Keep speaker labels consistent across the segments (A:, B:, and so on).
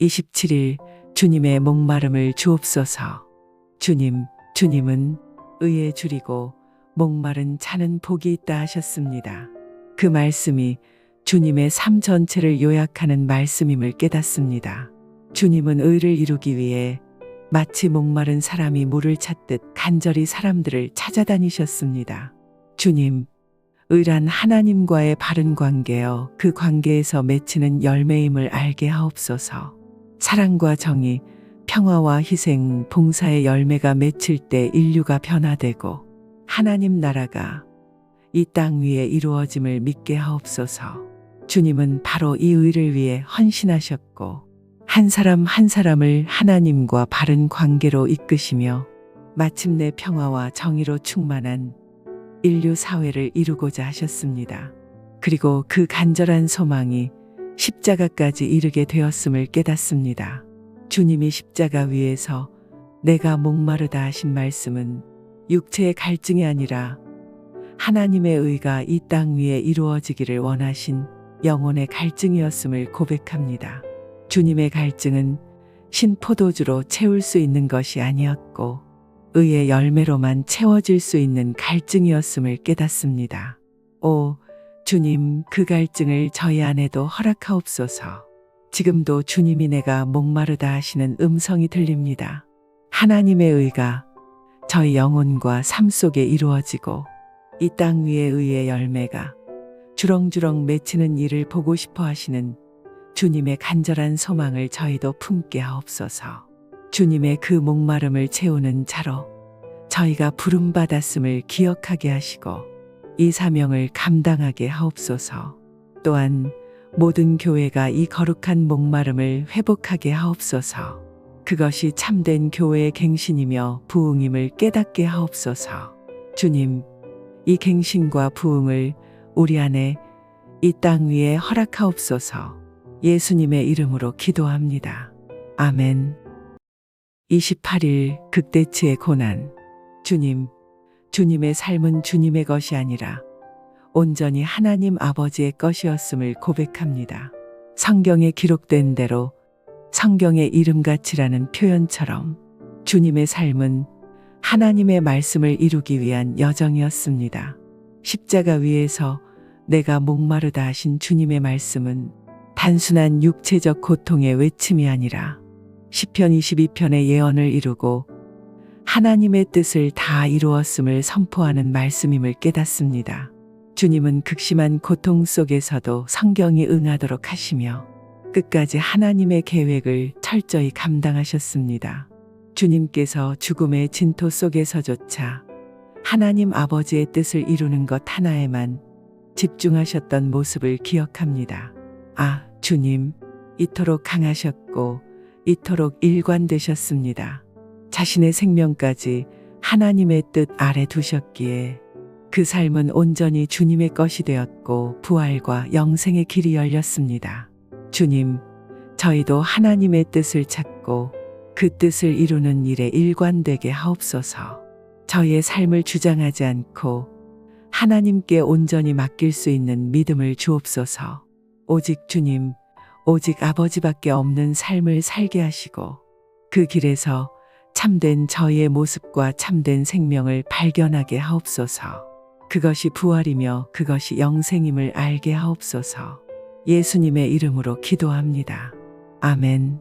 A: 27일 주님의 목마름을 주옵소서. 주님은 의에 줄이고 목마른 자는 복이 있다 하셨습니다. 그 말씀이 주님의 삶 전체를 요약하는 말씀임을 깨닫습니다. 주님은 의를 이루기 위해 마치 목마른 사람이 물을 찾듯 간절히 사람들을 찾아다니셨습니다. 주님, 의란 하나님과의 바른 관계여 그 관계에서 맺히는 열매임을 알게 하옵소서. 사랑과 정의, 평화와 희생, 봉사의 열매가 맺힐 때 인류가 변화되고 하나님 나라가 이 땅 위에 이루어짐을 믿게 하옵소서. 주님은 바로 이 의를 위해 헌신하셨고 한 사람 한 사람을 하나님과 바른 관계로 이끄시며 마침내 평화와 정의로 충만한 인류 사회를 이루고자 하셨습니다. 그리고 그 간절한 소망이 십자가까지 이르게 되었음을 깨닫습니다. 주님이 십자가 위에서 내가 목마르다 하신 말씀은 육체의 갈증이 아니라 하나님의 의가 이 땅 위에 이루어지기를 원하신 영혼의 갈증이었음을 고백합니다. 주님의 갈증은 신포도주로 채울 수 있는 것이 아니었고 의의 열매로만 채워질 수 있는 갈증이었음을 깨닫습니다. 오, 주님, 그 갈증을 저희 안에도 허락하옵소서. 지금도 주님이 내가 목마르다 하시는 음성이 들립니다. 하나님의 의가 저희 영혼과 삶 속에 이루어지고 이 땅 위의 의의 열매가 주렁주렁 맺히는 일을 보고 싶어 하시는 주님의 간절한 소망을 저희도 품게 하옵소서. 주님의 그 목마름을 채우는 자로 저희가 부름받았음을 기억하게 하시고 이 사명을 감당하게 하옵소서. 또한 모든 교회가 이 거룩한 목마름을 회복하게 하옵소서. 그것이 참된 교회의 갱신이며 부흥임을 깨닫게 하옵소서. 주님, 이 갱신과 부흥을 우리 안에 이 땅 위에 허락하옵소서. 예수님의 이름으로 기도합니다. 아멘. 28일 극대치의 고난. 주님의 삶은 주님의 것이 아니라 온전히 하나님 아버지의 것이었음을 고백합니다. 성경에 기록된 대로 성경의 이름같이라는 표현처럼 주님의 삶은 하나님의 말씀을 이루기 위한 여정이었습니다. 십자가 위에서 내가 목마르다 하신 주님의 말씀은 단순한 육체적 고통의 외침이 아니라 시편 22편의 예언을 이루고 하나님의 뜻을 다 이루었음을 선포하는 말씀임을 깨닫습니다. 주님은 극심한 고통 속에서도 성경이 응하도록 하시며 끝까지 하나님의 계획을 철저히 감당하셨습니다. 주님께서 죽음의 진토 속에서조차 하나님 아버지의 뜻을 이루는 것 하나에만 집중하셨던 모습을 기억합니다. 아, 주님, 이토록 강하셨고 이토록 일관되셨습니다. 자신의 생명까지 하나님의 뜻 아래 두셨기에 그 삶은 온전히 주님의 것이 되었고 부활과 영생의 길이 열렸습니다. 주님, 저희도 하나님의 뜻을 찾고 그 뜻을 이루는 일에 일관되게 하옵소서. 저희의 삶을 주장하지 않고 하나님께 온전히 맡길 수 있는 믿음을 주옵소서. 오직 주님, 오직 아버지밖에 없는 삶을 살게 하시고 그 길에서 참된 저희의 모습과 참된 생명을 발견하게 하옵소서. 그것이 부활이며 그것이 영생임을 알게 하옵소서. 예수님의 이름으로 기도합니다. 아멘.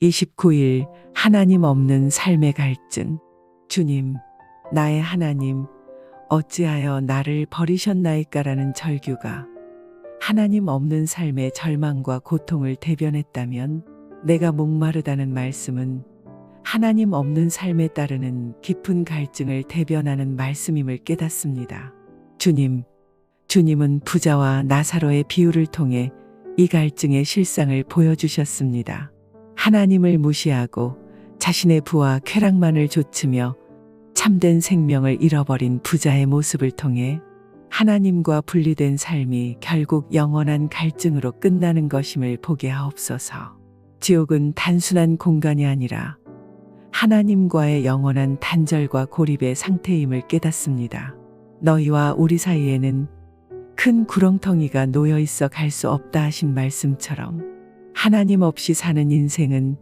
A: 29일 하나님 없는 삶의 갈증. 주님, 나의 하나님, 어찌하여 나를 버리셨나이까라는 절규가 하나님 없는 삶의 절망과 고통을 대변했다면 내가 목마르다는 말씀은 하나님 없는 삶에 따르는 깊은 갈증을 대변하는 말씀임을 깨닫습니다. 주님은 부자와 나사로의 비유를 통해 이 갈증의 실상을 보여주셨습니다. 하나님을 무시하고 자신의 부와 쾌락만을 좇으며 참된 생명을 잃어버린 부자의 모습을 통해 하나님과 분리된 삶이 결국 영원한 갈증으로 끝나는 것임을 보게 하옵소서. 지옥은 단순한 공간이 아니라 하나님과의 영원한 단절과 고립의 상태임을 깨닫습니다. 너희와 우리 사이에는 큰 구렁텅이가 놓여 있어 갈 수 없다 하신 말씀처럼 하나님 없이 사는 인생은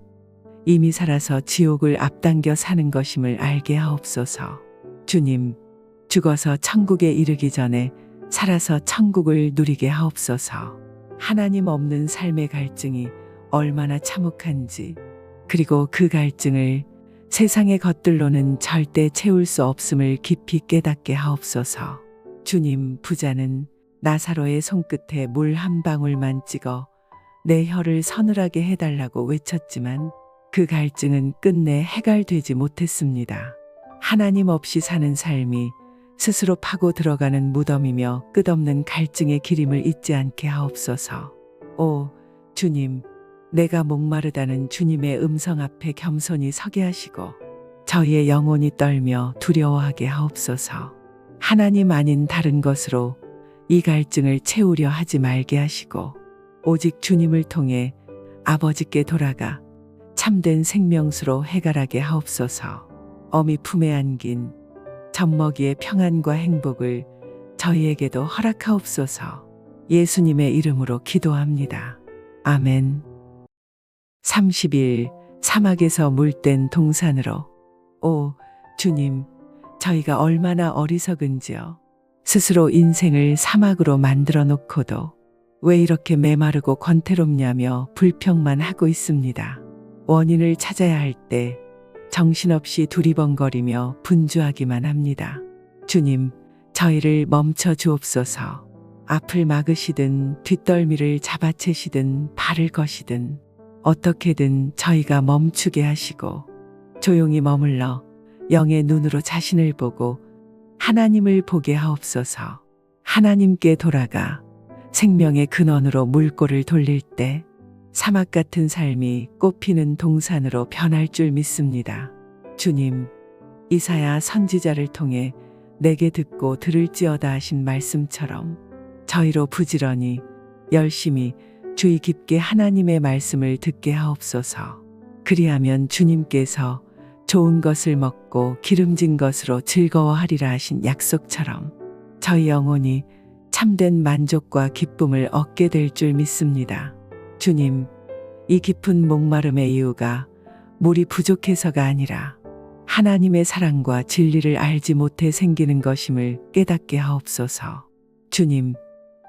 A: 이미 살아서 지옥을 앞당겨 사는 것임을 알게 하옵소서. 주님, 죽어서 천국에 이르기 전에 살아서 천국을 누리게 하옵소서. 하나님 없는 삶의 갈증이 얼마나 참혹한지, 그리고 그 갈증을 세상의 것들로는 절대 채울 수 없음을 깊이 깨닫게 하옵소서. 주님, 부자는 나사로의 손끝에 물 한 방울만 찍어 내 혀를 서늘하게 해달라고 외쳤지만 그 갈증은 끝내 해갈되지 못했습니다. 하나님 없이 사는 삶이 스스로 파고 들어가는 무덤이며 끝없는 갈증의 기림을 잊지 않게 하옵소서. 오 주님, 내가 목마르다는 주님의 음성 앞에 겸손히 서게 하시고 저희의 영혼이 떨며 두려워하게 하옵소서. 하나님 아닌 다른 것으로 이 갈증을 채우려 하지 말게 하시고 오직 주님을 통해 아버지께 돌아가 참된 생명수로 해갈하게 하옵소서. 어미 품에 안긴 젖먹이의 평안과 행복을 저희에게도 허락하옵소서. 예수님의 이름으로 기도합니다. 아멘. 30일 사막에서 물된 동산으로. 오 주님, 저희가 얼마나 어리석은지요. 스스로 인생을 사막으로 만들어 놓고도 왜 이렇게 메마르고 권태롭냐며 불평만 하고 있습니다. 원인을 찾아야 할 때 정신없이 두리번거리며 분주하기만 합니다. 주님, 저희를 멈춰 주옵소서. 앞을 막으시든 뒷덜미를 잡아채시든 발을 거시든 어떻게든 저희가 멈추게 하시고 조용히 머물러 영의 눈으로 자신을 보고 하나님을 보게 하옵소서. 하나님께 돌아가 생명의 근원으로 물꼬를 돌릴 때 사막 같은 삶이 꽃피는 동산으로 변할 줄 믿습니다. 주님, 이사야 선지자를 통해 내게 듣고 들을지어다 하신 말씀처럼 저희로 부지런히 열심히 주의 깊게 하나님의 말씀을 듣게 하옵소서. 그리하면 주님께서 좋은 것을 먹고 기름진 것으로 즐거워하리라 하신 약속처럼 저희 영혼이 참된 만족과 기쁨을 얻게 될 줄 믿습니다. 주님, 이 깊은 목마름의 이유가 물이 부족해서가 아니라 하나님의 사랑과 진리를 알지 못해 생기는 것임을 깨닫게 하옵소서. 주님,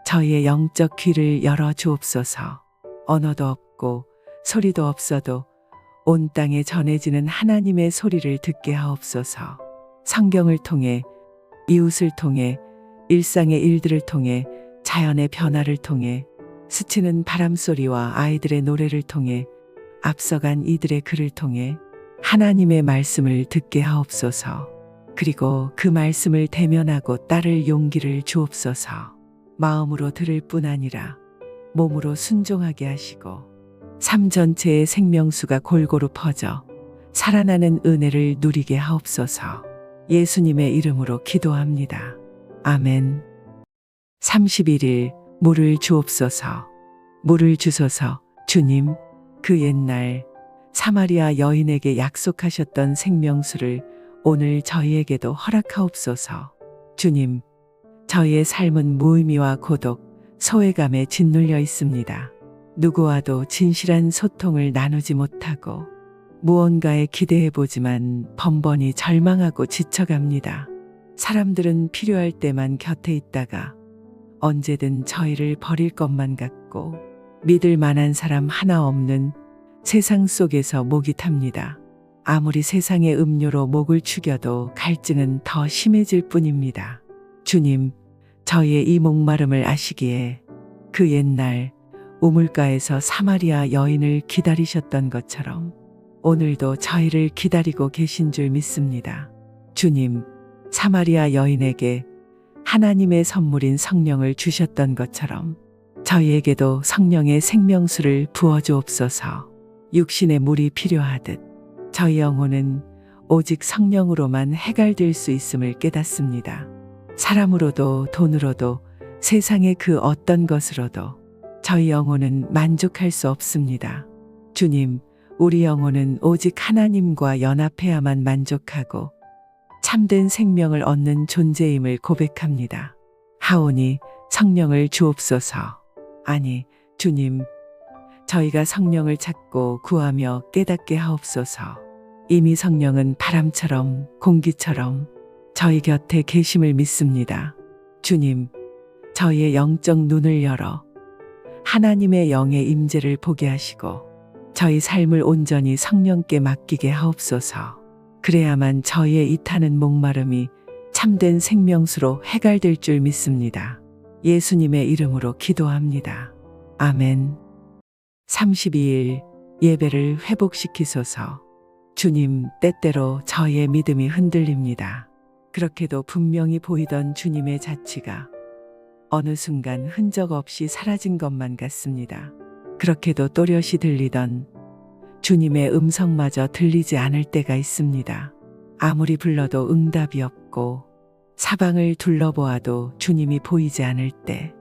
A: 저희의 영적 귀를 열어 주옵소서. 언어도 없고 소리도 없어도 온 땅에 전해지는 하나님의 소리를 듣게 하옵소서. 성경을 통해, 이웃을 통해, 일상의 일들을 통해, 자연의 변화를 통해, 스치는 바람소리와 아이들의 노래를 통해, 앞서간 이들의 글을 통해 하나님의 말씀을 듣게 하옵소서. 그리고 그 말씀을 대면하고 따를 용기를 주옵소서. 마음으로 들을 뿐 아니라 몸으로 순종하게 하시고 삶 전체의 생명수가 골고루 퍼져 살아나는 은혜를 누리게 하옵소서. 예수님의 이름으로 기도합니다. 아멘. 31일 물을 주옵소서. 물을 주소서. 주님, 그 옛날 사마리아 여인에게 약속하셨던 생명수를 오늘 저희에게도 허락하옵소서. 주님, 저희의 삶은 무의미와 고독, 소외감에 짓눌려 있습니다. 누구와도 진실한 소통을 나누지 못하고 무언가에 기대해보지만 번번이 절망하고 지쳐갑니다. 사람들은 필요할 때만 곁에 있다가 언제든 저희를 버릴 것만 같고 믿을 만한 사람 하나 없는 세상 속에서 목이 탑니다. 아무리 세상의 음료로 목을 축여도 갈증은 더 심해질 뿐입니다. 주님, 저희의 이 목마름을 아시기에 그 옛날 우물가에서 사마리아 여인을 기다리셨던 것처럼 오늘도 저희를 기다리고 계신 줄 믿습니다. 주님, 사마리아 여인에게 하나님의 선물인 성령을 주셨던 것처럼 저희에게도 성령의 생명수를 부어주옵소서. 육신의 물이 필요하듯 저희 영혼은 오직 성령으로만 해갈될 수 있음을 깨닫습니다. 사람으로도 돈으로도 세상의 그 어떤 것으로도 저희 영혼은 만족할 수 없습니다. 주님, 우리 영혼은 오직 하나님과 연합해야만 만족하고 참된 생명을 얻는 존재임을 고백합니다. 하오니 성령을 주옵소서. 아니, 주님, 저희가 성령을 찾고 구하며 깨닫게 하옵소서. 이미 성령은 바람처럼 공기처럼 저희 곁에 계심을 믿습니다. 주님, 저희의 영적 눈을 열어 하나님의 영의 임재를 보게 하시고 저희 삶을 온전히 성령께 맡기게 하옵소서. 그래야만 저희의 이 타는 목마름이 참된 생명수로 해갈될 줄 믿습니다. 예수님의 이름으로 기도합니다. 아멘. 32일 예배를 회복시키소서. 주님, 때때로 저희의 믿음이 흔들립니다. 그렇게도 분명히 보이던 주님의 자취가 어느 순간 흔적 없이 사라진 것만 같습니다. 그렇게도 또렷이 들리던 주님의 음성마저 들리지 않을 때가 있습니다. 아무리 불러도 응답이 없고 사방을 둘러보아도 주님이 보이지 않을 때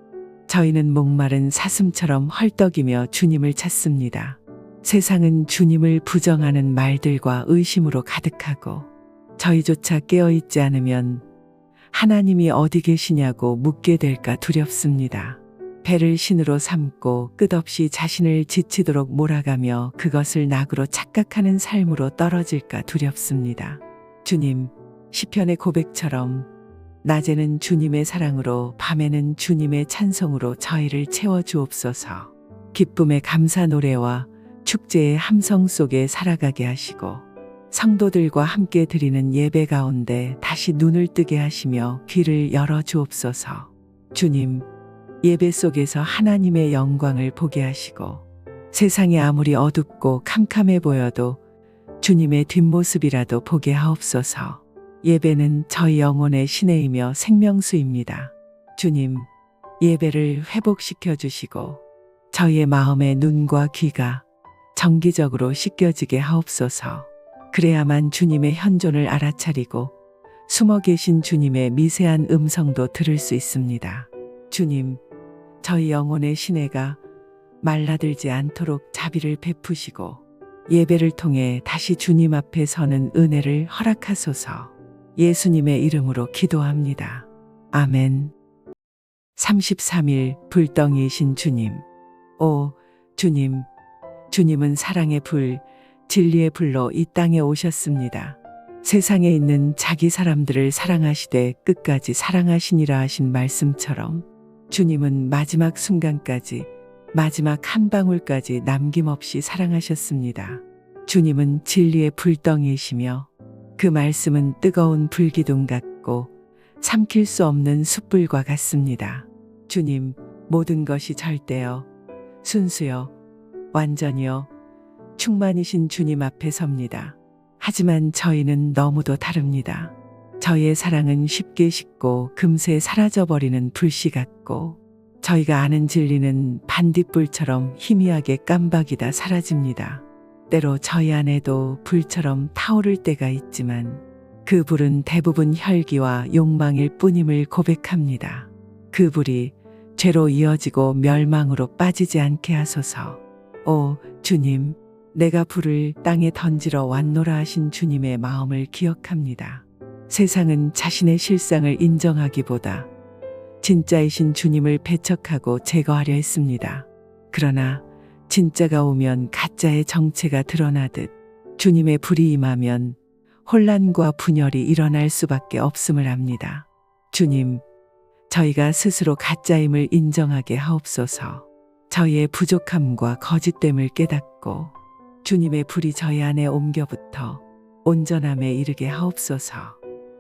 A: 저희는 목마른 사슴처럼 헐떡이며 주님을 찾습니다. 세상은 주님을 부정하는 말들과 의심으로 가득하고 저희조차 깨어있지 않으면 하나님이 어디 계시냐고 묻게 될까 두렵습니다. 배를 신으로 삼고 끝없이 자신을 지치도록 몰아가며 그것을 낙으로 착각하는 삶으로 떨어질까 두렵습니다. 주님, 시편의 고백처럼 낮에는 주님의 사랑으로 밤에는 주님의 찬송으로 저희를 채워주옵소서. 기쁨의 감사 노래와 축제의 함성 속에 살아가게 하시고 성도들과 함께 드리는 예배 가운데 다시 눈을 뜨게 하시며 귀를 열어주옵소서. 주님, 예배 속에서 하나님의 영광을 보게 하시고 세상이 아무리 어둡고 캄캄해 보여도 주님의 뒷모습이라도 보게 하옵소서. 예배는 저희 영혼의 시내이며 생명수입니다. 주님, 예배를 회복시켜 주시고 저희의 마음의 눈과 귀가 정기적으로 씻겨지게 하옵소서. 그래야만 주님의 현존을 알아차리고 숨어 계신 주님의 미세한 음성도 들을 수 있습니다. 주님, 저희 영혼의 시내가 말라들지 않도록 자비를 베푸시고 예배를 통해 다시 주님 앞에 서는 은혜를 허락하소서. 예수님의 이름으로 기도합니다. 아멘. 33일 불덩이이신 주님. 오 주님, 주님은 사랑의 불, 진리의 불로 이 땅에 오셨습니다. 세상에 있는 자기 사람들을 사랑하시되 끝까지 사랑하시니라 하신 말씀처럼 주님은 마지막 순간까지 마지막 한 방울까지 남김없이 사랑하셨습니다. 주님은 진리의 불덩이이시며 그 말씀은 뜨거운 불기둥 같고 삼킬 수 없는 숯불과 같습니다. 주님, 모든 것이 절대요, 순수요, 완전히요, 충만이신 주님 앞에 섭니다. 하지만 저희는 너무도 다릅니다. 저희의 사랑은 쉽게 식고 금세 사라져버리는 불씨 같고 저희가 아는 진리는 반딧불처럼 희미하게 깜박이다 사라집니다. 때로 저희 안에도 불처럼 타오를 때가 있지만 그 불은 대부분 혈기와 욕망일 뿐임을 고백합니다. 그 불이 죄로 이어지고 멸망으로 빠지지 않게 하소서. 오 주님, 내가 불을 땅에 던지러 왔노라 하신 주님의 마음을 기억합니다. 세상은 자신의 실상을 인정하기보다 진짜이신 주님을 배척하고 제거하려 했습니다. 그러나 진짜가 오면 가짜의 정체가 드러나듯 주님의 불이 임하면 혼란과 분열이 일어날 수밖에 없음을 압니다. 주님, 저희가 스스로 가짜임을 인정하게 하옵소서. 저희의 부족함과 거짓됨을 깨닫고 주님의 불이 저희 안에 옮겨붙어 온전함에 이르게 하옵소서.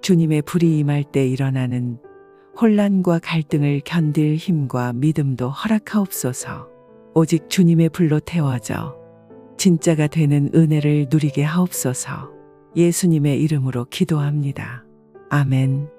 A: 주님의 불이 임할 때 일어나는 혼란과 갈등을 견딜 힘과 믿음도 허락하옵소서. 오직 주님의 불로 태워져 진짜가 되는 은혜를 누리게 하옵소서. 예수님의 이름으로 기도합니다. 아멘.